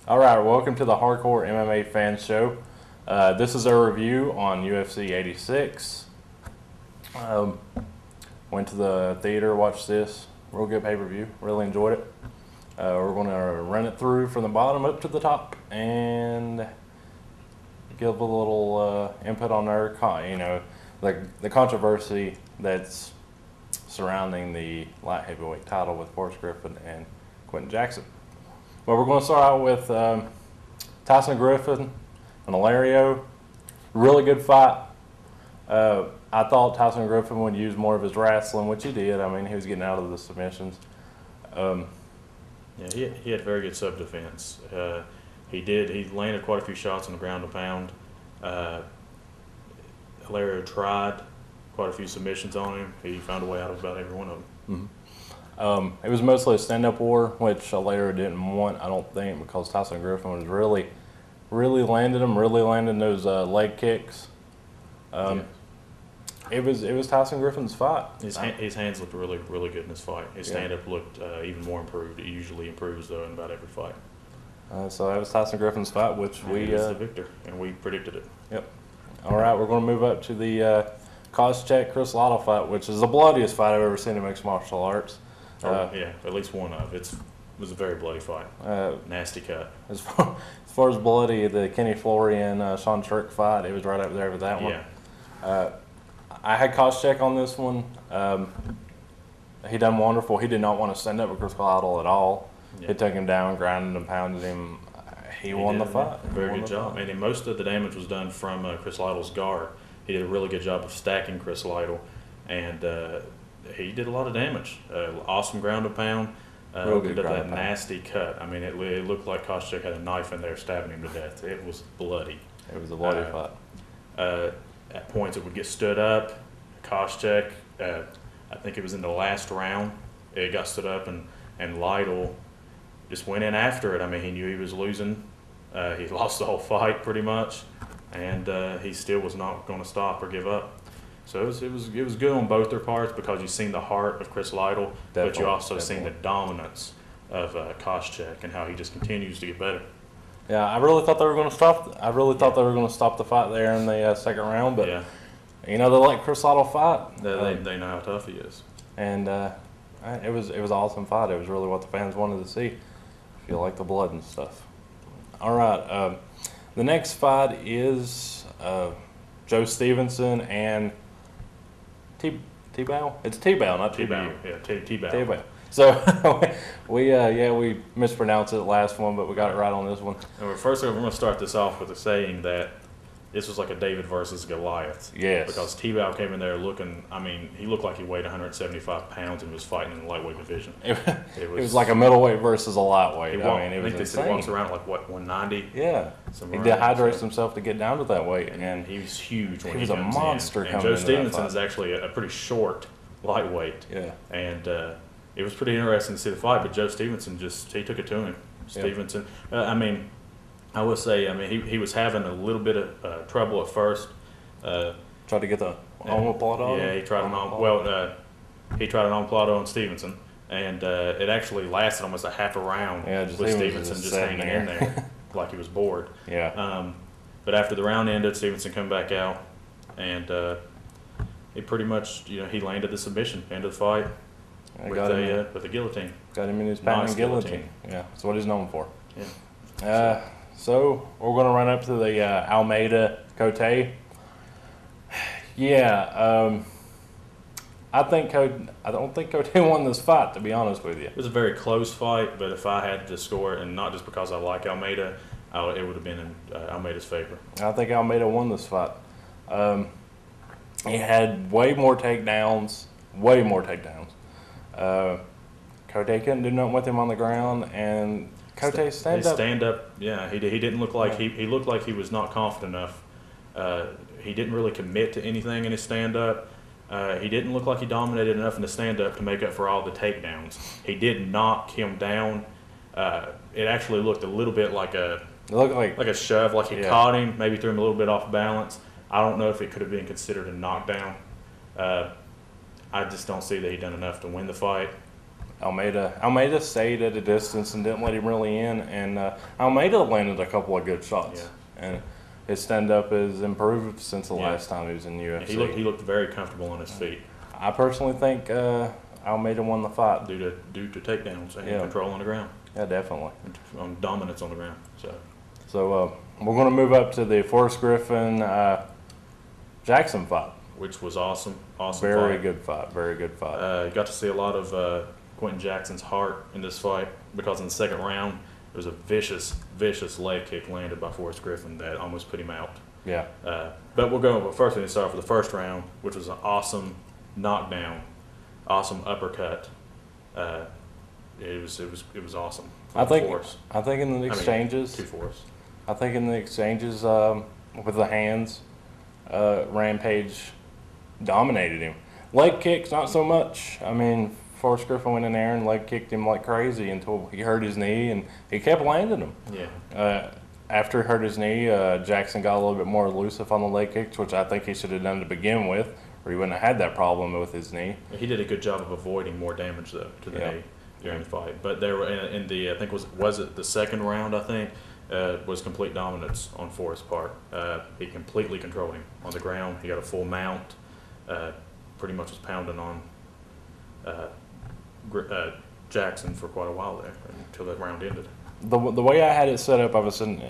All right, welcome to the Hardcore MMA Fan Show. This is our review on UFC 86. Went to the theater, watched this. Real good pay-per-view. Really enjoyed it. We're going to run it through from the bottom up to the top and give a little input on our, the controversy that's surrounding the light heavyweight title with Forrest Griffin and Quentin Jackson. Well, we're going to start out with Tyson Griffin and Hilario. Really good fight. I thought Tyson Griffin would use more of his wrestling, which he did. I mean, he was getting out of the submissions. Yeah, he had very good sub-defense. He landed quite a few shots on the ground and pound. Hilario tried quite a few submissions on him. He found a way out of about every one of them. Mm-hmm. It was mostly a stand-up war, which Hilario didn't want, I don't think, because Tyson Griffin was really landing those leg kicks. It was Tyson Griffin's fight. His hands looked really good in this fight. His stand-up looked even more improved. He usually improves, though, in about every fight. So that was Tyson Griffin's fight, which he was the victor, and we predicted it. Yep. All right, we're going to move up to the Koscheck-Chris Lytle fight, which is the bloodiest fight I've ever seen in mixed martial arts. Yeah, at least one of. It was a very bloody fight. Nasty cut. As far as bloody, the Kenny Florian Sean Strick fight, it was right up there with that one. Yeah. I had Koscheck on this one. He done wonderful. He did not want to stand up with Chris Lytle at all. Yeah. He took him down, grinded and pounded him. He won the fight. Very good job. And most of the damage was done from Chris Lytle's guard. He did a really good job of stacking Chris Lytle, and he did a lot of damage. Awesome ground and pound. Real good ground that nasty cut. I mean, it looked like Koscheck had a knife in there stabbing him to death. It was bloody. It was a bloody fight. At points, it would get stood up. Koscheck, I think it was in the last round, it got stood up, and Lytle just went in after it. I mean, he knew he was losing. He lost the whole fight pretty much, and he still was not going to stop or give up. So it was good on both their parts because you've seen the heart of Chris Lytle, but you also seen the dominance of Koscheck and how he just continues to get better. Yeah, I really thought they were going to stop. I really thought they were going to stop the fight there in the second round, but they let Chris Lytle fight. They know how tough he is, and it was an awesome fight. It was really what the fans wanted to see. If you like the blood and stuff. All right, the next fight is Joe Stevenson and T-Bow. It's T-Bow, not T-Bow. Yeah, T-Bow. T-Bow. So we mispronounced it last one, but we got it right on this one. And first, we're going to start this off with the saying that this was like a David versus Goliath. Yes. Because T-Bow came in there looking, I mean, he looked like he weighed 175 pounds and was fighting in the lightweight division. It was like a middleweight versus a lightweight. I think they said he walks around at like 190. Yeah. He dehydrates himself to get down to that weight, and he was huge. When he was a monster in. coming and into Joe Stevenson that is actually a pretty short lightweight. Yeah. And it was pretty interesting to see the fight, but Joe Stevenson he took it to him. Stevenson, I would say, he was having a little bit of trouble at first. Tried to get the omoplata on him? Yeah, he tried an omoplata on Stevenson, and it actually lasted almost a half a round with Stevenson just hanging in there like he was bored. Yeah. But after the round ended, Stevenson come back out, and he pretty much, he landed the submission, ended the fight with a guillotine. Got him in his patent guillotine. Yeah, that's what he's known for. Yeah. So we're going to run up to the Almeida Cote. Yeah, I don't think Cote won this fight, to be honest with you. It was a very close fight, but if I had to score it, and not just because I like Almeida, it would have been in Almeida's favor. I think Almeida won this fight. He had way more takedowns. Cote couldn't do nothing with him on the ground, and Cote stand up. Yeah, he didn't look like he looked like he was not confident enough. He didn't really commit to anything in his stand up. He didn't look like he dominated enough in the stand up to make up for all the takedowns. He did knock him down. It actually looked a little bit like a shove, like he caught him, maybe threw him a little bit off balance. I don't know if it could have been considered a knockdown. I just don't see that he done enough to win the fight. Almeida stayed at a distance and didn't let him really in, and Almeida landed a couple of good shots. Yeah. And his stand-up has improved since the Yeah. last time he was in the UFC. He looked very comfortable on his feet I personally think Almeida won the fight. due to takedowns and Yeah. control on the ground, Yeah, definitely. on dominance on the ground. So we're going to move up to the Forrest Griffin Jackson fight. Which was awesome. Very fight. good fight. Very good fight. Got to see a lot of Quentin Jackson's heart in this fight, because in the second round there was a vicious leg kick landed by Forrest Griffin that almost put him out. Yeah. But first we need to start for the first round, which was an awesome knockdown, awesome uppercut. It was awesome. I think Forrest. in the exchanges, Two Forrest. I think in the exchanges with the hands, Rampage dominated him. Leg kicks, not so much. I mean, Forrest Griffin went in there and leg kicked him like crazy until he hurt his knee, and he kept landing them. Yeah. After he hurt his knee, Jackson got a little bit more elusive on the leg kicks, which I think he should have done to begin with, or he wouldn't have had that problem with his knee. He did a good job of avoiding more damage though to the Yeah. knee during the fight. But there were in the I think was it the second round, I think, was complete dominance on Forrest's part. He completely controlled him on the ground. He got a full mount. Pretty much was pounding on Jackson for quite a while there until that round ended. The way I had it set up, I was sitting,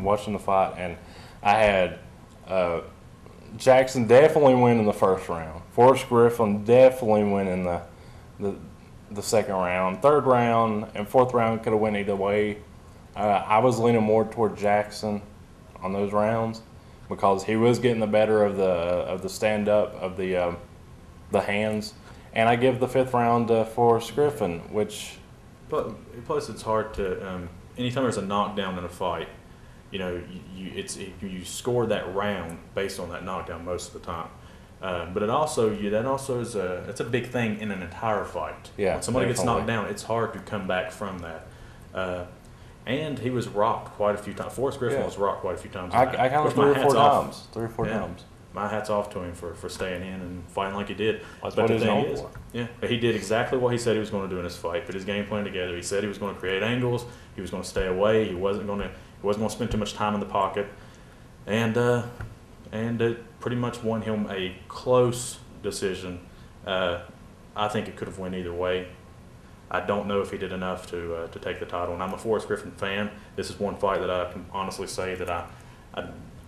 watching the fight, and I had Jackson definitely win in the first round. Forrest Griffin definitely win in the second round. Third round and fourth round could have went either way. I was leaning more toward Jackson on those rounds because he was getting the better of the stand up of the hands, and I give the fifth round to Forrest Griffin, which. But plus, it's hard to anytime there's a knockdown in a fight, you score that round based on that knockdown most of the time. But that also is it's a big thing in an entire fight. Yeah, when somebody gets definitely. knocked down, it's hard to come back from that. And he was rocked quite a few times. Forrest Griffin Yeah. was rocked quite a few times. I counted Which three my or four hat's off. times. 3 or 4 Yeah. times. My hat's off to him for staying in and fighting like he did. That's but what the he's thing known is, for. yeah, he did exactly what he said he was going to do in this fight. Put his game plan together. He said he was going to create angles. He was going to stay away. He wasn't going to spend too much time in the pocket, and it pretty much won him a close decision. I think it could have went either way. I don't know if he did enough to take the title. And I'm a Forrest Griffin fan. This is one fight that I can honestly say that I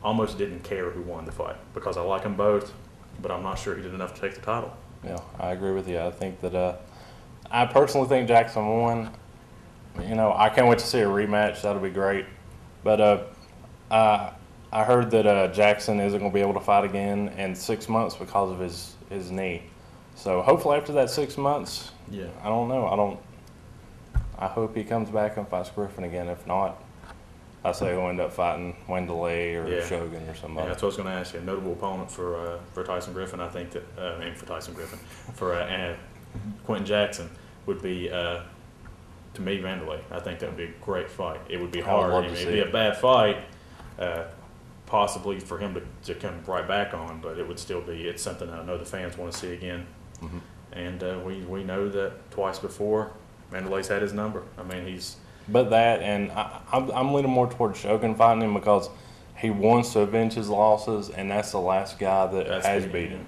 almost didn't care who won the fight because I like them both, but I'm not sure he did enough to take the title. Yeah, I agree with you. I think that I personally think Jackson won. I can't wait to see a rematch. That'll be great. But I heard that Jackson isn't going to be able to fight again in 6 months because of his knee. So hopefully after that 6 months, Yeah. I don't know. I hope he comes back and fights Griffin again. If not, I say he'll end up fighting Wanderlei or Yeah. Shogun or Yeah, somebody. that's what I was going to ask you. A notable opponent for Tyson Griffin, I think that, for Tyson Griffin, for Quentin Jackson would be, to me, Wanderlei. I think that would be a great fight. It would be I would hard. love to It'd see be it. a bad fight, possibly for him to come right back on, but it would still be, it's something I know the fans want to see again. Mhm. And we know that twice before, Wanderlei's had his number. I mean, he's But that, and I'm leaning more towards Shogun fighting him because he wants to avenge his losses, and that's the last guy that has beat him.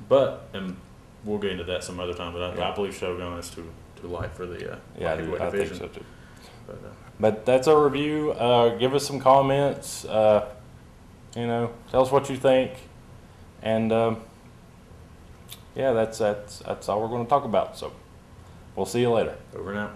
But, and we'll get into that some other time, but Yeah. I believe Shogun is too light for the Yeah, heavyweight I think division. so too. But, But that's our review. Give us some comments. Tell us what you think, and yeah, that's all we're going to talk about. So we'll see you later. over and out.